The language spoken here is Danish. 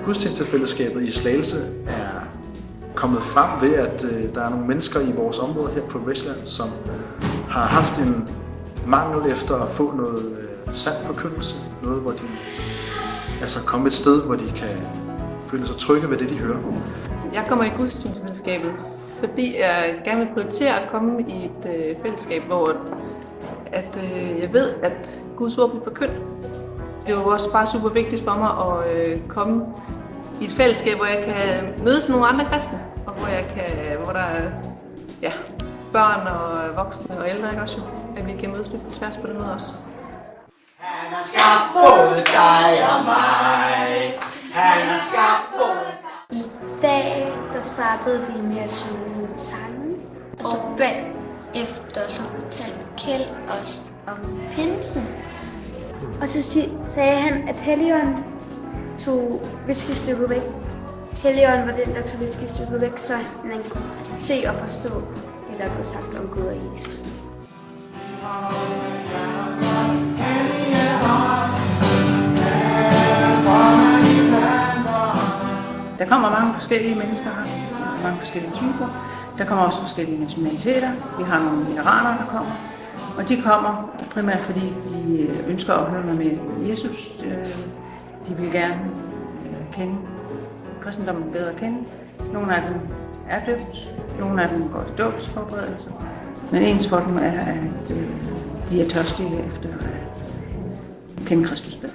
gudstjenestefællesskabet i Slagelse er kommet frem ved, at der er nogle mennesker i vores område her på Vestland, som har haft en mangel efter at få noget sand forkyndelse. Noget, hvor de altså komme et sted, hvor de kan føle sig trygge ved det, de hører. Jeg kommer i gudstjenestefællesskabet, fordi jeg gerne vil prioritere at komme i et fællesskab, hvor jeg ved, at Guds ord bliver forkyndt. Det er jo også bare super vigtigt for mig at komme i et fællesskab, hvor jeg kan mødes med nogle andre kristne, og hvor der er børn og voksne og ældre, ikke også jo, at vi kan mødes lidt på tværs på den måde også. Han har skabt både dig og mig. Han har skabt både dig. I dag der startede vi med at synge sange, og bagefter så fortalte Kjeld os om pinsen. Og så sagde han, at Helligånden tog whiskystykket væk. Helligånden var den, der tog whiskystykket væk, så man kunne se og forstå, hvad der blev sagt om Gud og Jesus. Der kommer mange forskellige mennesker her, mange forskellige typer. Der kommer også forskellige nationaliteter. Vi har nogle veteraner, der kommer. Og de kommer primært fordi de ønsker at høre noget med Jesus. De vil gerne kende kristendommen bedre at kende. Nogle af dem er døbt, nogle af dem går til dåbsforberedelse. Men ens for dem er, at de er tørstige efter at kende Kristus bedre.